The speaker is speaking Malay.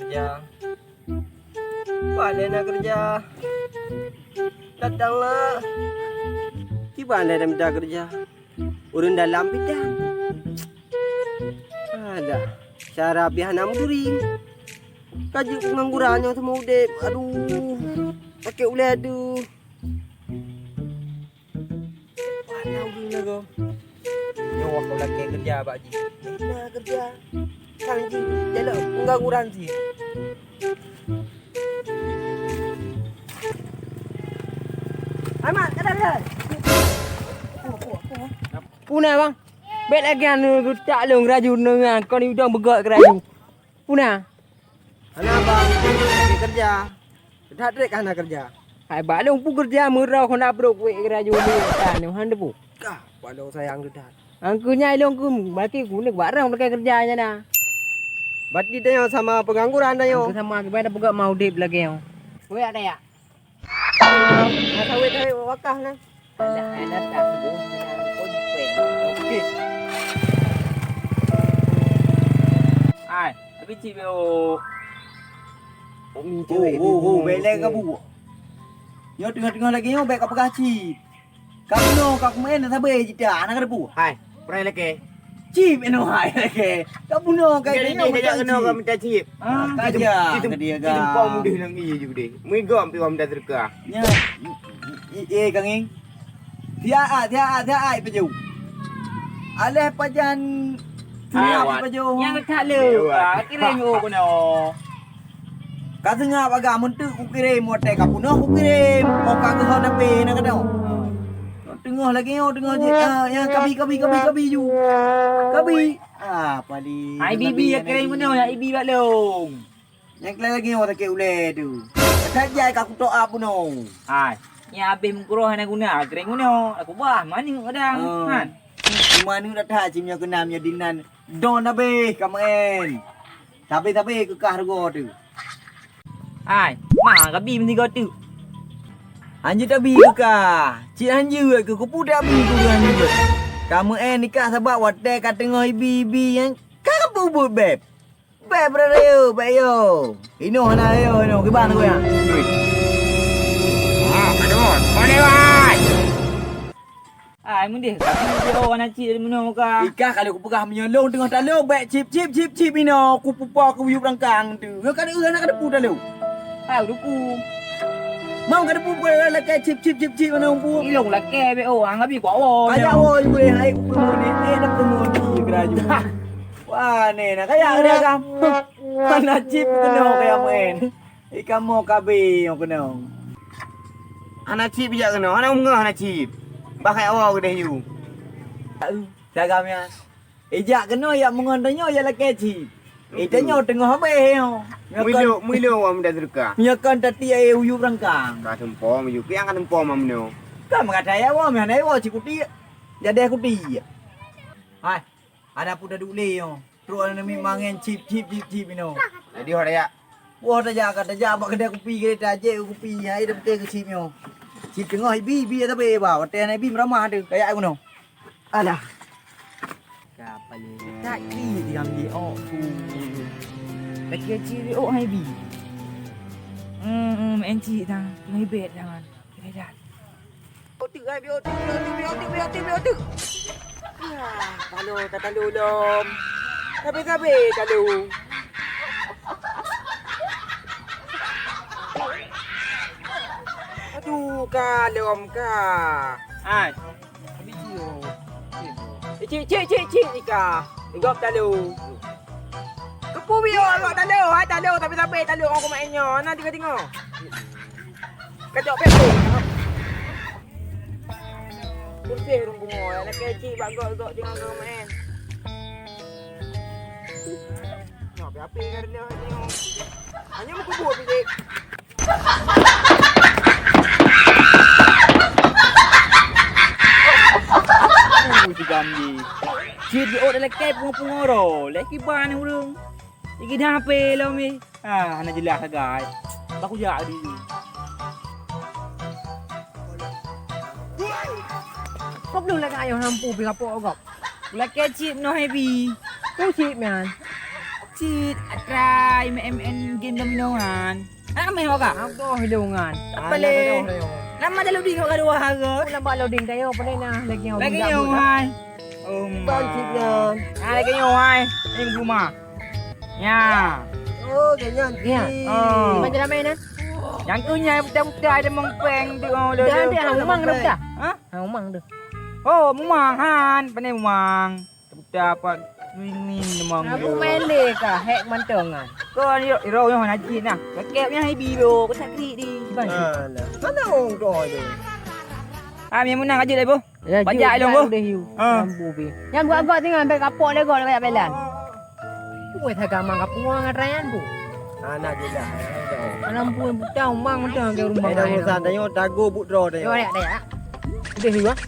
kerja. Pandai nak kerja. Datanglah. Pandai nak minta kerja. Urun dalam bidang. Ada. Cara bihan amduring. Kaji penganggurannya sama udep. Aduh. Pakai ule aduh. Mana udah kau? Nyawa kau lagi kerja Pak Ji. Nah kerja. Kang Ji, jalan pengangguran sih. Amat, kadang-kadang. Puna bang. Bet lagi anu tak long raju dengan kau ni udah begak keraju. Puna. Ana bang, lagi kerja. Dah trek ana kerja. Hai balong pu kerja murah kau nak brok we keraju ni kan hande pu. Kah, balong sayang dah. Angku nyai long ku baki ku nak barang dekat kerjanya dah. Bati dah sama pengangguran dah yo. Sama gimana begak mau dip lagi yo. We ada ya? Ada we dah wakah nah. Ada tak bu. Okey. Ai, habis cik yo. Belek ke bu? Yo tengah-tengah lagi yo baik kau pegacip. Kamu no, kau main sabar cita anak ada bu. Hai, pernah lagi. Cip eno hai lagi. Kamu no kai Dia dia kena kau minta cip. Kaja ke dia ga. Kau mudah nang iya je deh. Mui gom pi minta terka. Nya. Kang ing. Dia ai peju. Aleh pajan Tengah peju. Yang tak le. Kira yo kono. Kata ngap agak mentu ku kirim motek kapu no ku kirim. Mau kagak hon ape nak kena. Tengah lagi yo tengah je. Yang kabi ju. Kabi. Pali. Ai bibi ya kirim kono ya ibi bak long. Yang kelai lagi yo tak ule tu. Tak jai ka ku tok apa no. Hai. Ya abis mengkuruh anak guna kirim kono. Aku bah mani kadang. Han. Cuma ni dah tak cimnya kena nya dinan. Don abe kamen. Tapi ke kah rego tu. Hai, mah kabi mesti kau tu. Anjir tak bi ka. Cik anjir ke ku pudak bi ku anjir. Kamu nikah sebab watai kat tengah ibi yang kamu buat beb. Beb berada yo, beb yo. Ino hana yo, ino ke mana kau ya? Aduh, boleh wai. Ai mun dia, kabi dia orang nak cik mana ka? Ikah kalau ku pegah menyolong tengah talung beb cip ino ku pupa ku yuk rangkang tu. Kau kan nak ada pu talung. Ai duku. Mau kada pu la kai cip mana pu. Ilong la ke be orang abi kwa wo. Kaya wo boleh hai ku ni nak temu ni keraju. Wah ni nak kaya dia kam. Mana cip kena kaya main. Ikan mau kabe yang kena. Anak cip bijak kena, anak ngah anak cip. Bakai awak kedai you. Jagamnya. Ejak kena ya mengondanyo ya la kai cip. Tanya tengah apa yo. Milo awak minta terka. Nyakan tati ai uyup rangkang. Ka tempo miyu ki ang tempo mamno. Kan mengadai awak mana awak cikuti. Jadi aku ti. Hai. Ada pun dah dule yo. Terus ana mi mangen cip ino. Jadi hore ya. Wah dah jaga abak kedai kopi kedai aje kopi ai dah betul ke cip yo. Cip tengah bi tapi ba. Hotel ai bi meramah tu. Kayak aku no. Alah. Kapal tak ki diam di tu. Lagi ciri oh hai bi. Encik dah. Mai bet jangan. Kira dah. Otik ai bi otik. Kalau tak talu lom. Tapi talu. Aduh kalom ka. Ai. Habis cik ika. Igop talu. Kepu bio agak talu tapi talu orang mainnya. Nanti tengok. Kacok pepo. Bersih rung bunga. Nak kecik bagok jangan kau main. Nak api kan dia tengok. Hanya muka buat pikir. Si gamji. Cik di ot lek punga-punga ro. Leki ban urung. Iki dah pe lo mi. Ana jelas agak. Aku jak di. Kau belum lagi ayah nampu pergi kapok kau. Lek cip no happy. Kau cip man. Cid, try MN game dominoan. Anak kami ho ka? Ako hilungan. Apa le? Lama dah loading ko kadua harus. Wala ba loading kayo? Panay na lagi ako. Lagi nyo hai. Bancik yan. Lagi nyo hai. Ini rumah. Ya. Oh, ganyan. Yeah. Oh. Di ba ramai na? Yang tu nyai buta-buta ada mengpeng tu. Dah dia hamang dah buta. Ha? Hamang dah. Oh, mumang han. Pandai mumang. Buta apa? Min mumang. Aku main le ka, hack mantongan. Kau ni iro yang nak cik nah. Kakeknya hai biro, kau sakit di. Alah. Mana orang tu ada? Yang menang aja dah, Bu. Bajak long, Bu. Dah hiu. Ha. Lambu be. Yang gua agak tengah ambil kapok dah gua banyak belan. Tu tak gamang kapok ngarayan bu. Anak je dah. Lampu yang buta umang mudah ke rumah. Dah urusan tanya dago buk draw dah. Yo dak dak. Dah hiu ah.